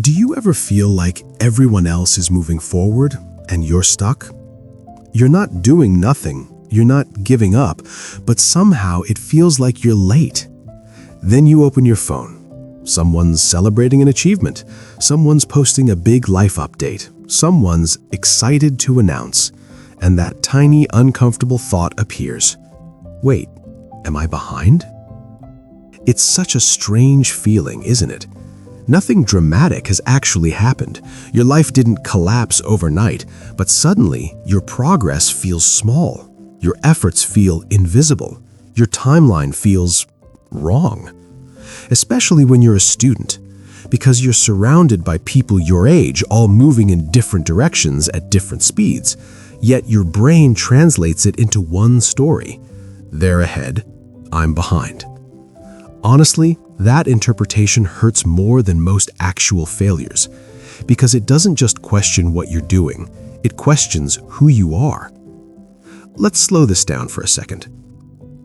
Do you ever feel like everyone else is moving forward and you're stuck? You're not doing nothing, you're not giving up, but somehow it feels like you're late. Then you open your phone. Someone's celebrating an achievement. Someone's posting a big life update. Someone's excited to announce. And that tiny, uncomfortable thought appears. Wait, am I behind? It's such a strange feeling, isn't it? Nothing dramatic has actually happened. Your life didn't collapse overnight, but suddenly your progress feels small. Your efforts feel invisible. Your timeline feels wrong. Especially when you're a student, because you're surrounded by people your age, all moving in different directions at different speeds. Yet your brain translates it into one story. They're ahead, I'm behind. Honestly, that interpretation hurts more than most actual failures, because it doesn't just question what you're doing, it questions who you are. Let's slow this down for a second.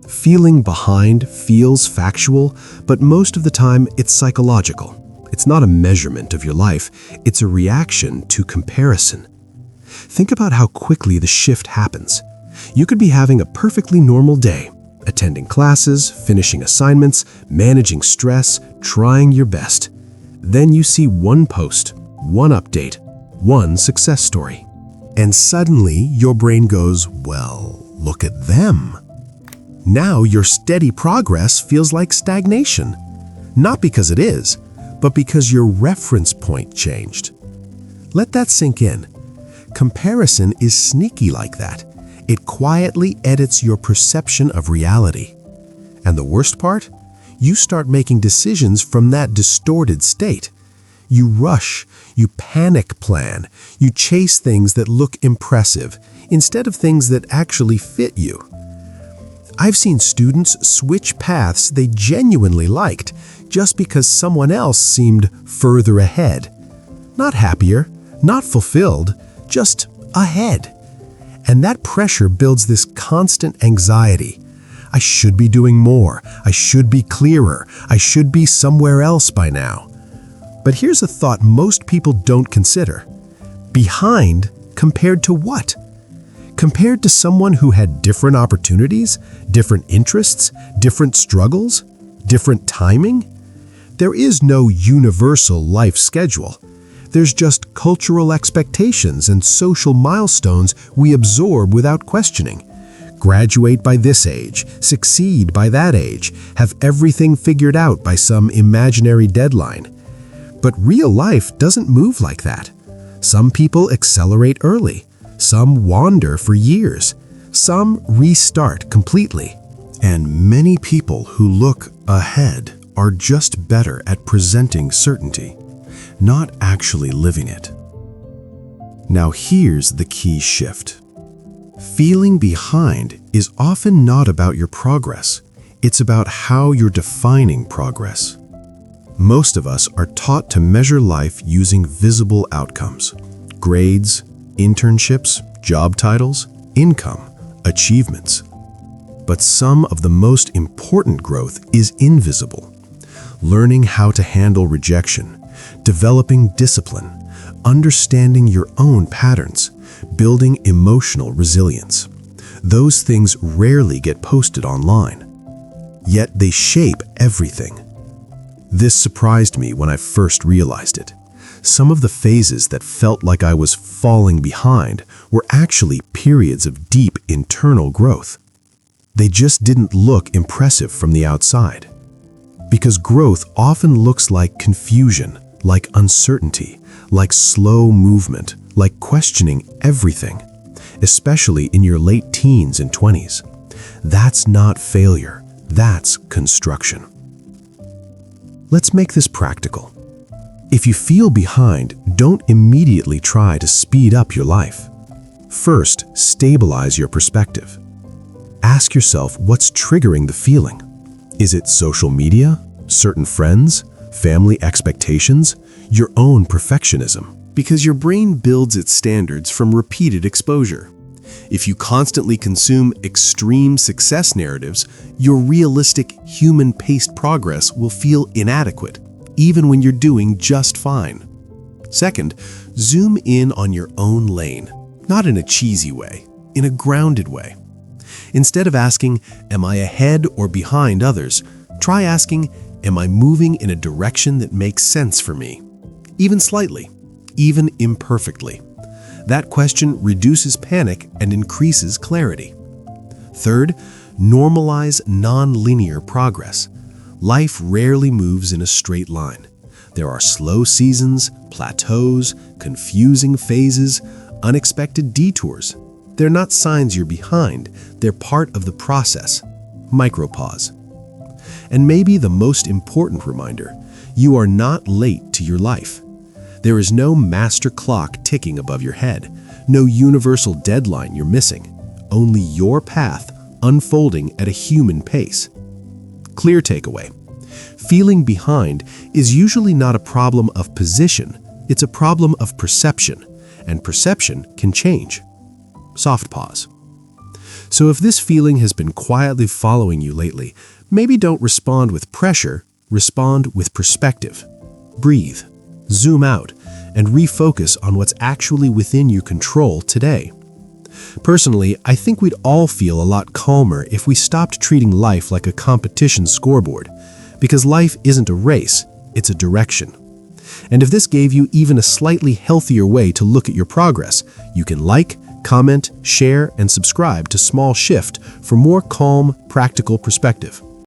Feeling behind feels factual, but most of the time it's psychological. It's not a measurement of your life, it's a reaction to comparison. Think about how quickly the shift happens. You could be having a perfectly normal day, attending classes, finishing assignments, managing stress, trying your best. Then you see one post, one update, one success story. And suddenly your brain goes, well, look at them. Now your steady progress feels like stagnation. Not because it is, but because your reference point changed. Let that sink in. Comparison is sneaky like that. It quietly edits your perception of reality. And the worst part? You start making decisions from that distorted state. You rush, you panic plan, you chase things that look impressive instead of things that actually fit you. I've seen students switch paths they genuinely liked just because someone else seemed further ahead. Not happier, not fulfilled, just ahead. And that pressure builds this constant anxiety. I should be doing more. I should be clearer. I should be somewhere else by now. But here's a thought most people don't consider. Behind compared to what? Compared to someone who had different opportunities, different interests, different struggles, different timing? There is no universal life schedule. There's just cultural expectations and social milestones we absorb without questioning. Graduate by this age, succeed by that age, have everything figured out by some imaginary deadline. But real life doesn't move like that. Some people accelerate early. Some wander for years. Some restart completely. And many people who look ahead are just better at presenting certainty, not actually living it. Now here's the key shift. Feeling behind is often not about your progress. It's about how you're defining progress. Most of us are taught to measure life using visible outcomes: grades, internships, job titles, income, achievements. But some of the most important growth is invisible. Learning how to handle rejection, developing discipline, understanding your own patterns, building emotional resilience. Those things rarely get posted online. Yet they shape everything. This surprised me when I first realized it. Some of the phases that felt like I was falling behind were actually periods of deep internal growth. They just didn't look impressive from the outside. Because growth often looks like confusion, like uncertainty, like slow movement, like questioning everything, especially in your late teens and 20s. That's not failure, that's construction. Let's make this practical. If you feel behind, don't immediately try to speed up your life. First, stabilize your perspective. Ask yourself what's triggering the feeling. Is it social media, certain friends, family expectations, your own perfectionism? Because your brain builds its standards from repeated exposure. If you constantly consume extreme success narratives, your realistic, human-paced progress will feel inadequate, even when you're doing just fine. Second, zoom in on your own lane, not in a cheesy way, in a grounded way. Instead of asking, am I ahead or behind others, try asking, am I moving in a direction that makes sense for me? Even slightly, even imperfectly. That question reduces panic and increases clarity. Third, normalize nonlinear progress. Life rarely moves in a straight line. There are slow seasons, plateaus, confusing phases, unexpected detours. They're not signs you're behind, they're part of the process. Micropause. And maybe the most important reminder, you are not late to your life. There is no master clock ticking above your head, no universal deadline you're missing, only your path unfolding at a human pace. Clear takeaway. Feeling behind is usually not a problem of position, it's a problem of perception, and perception can change. Soft pause. So if this feeling has been quietly following you lately, maybe don't respond with pressure, respond with perspective. Breathe, zoom out, and refocus on what's actually within your control today. Personally, I think we'd all feel a lot calmer if we stopped treating life like a competition scoreboard, because life isn't a race, it's a direction. And if this gave you even a slightly healthier way to look at your progress, you can like, comment, share, and subscribe to Small Shift for more calm, practical perspective.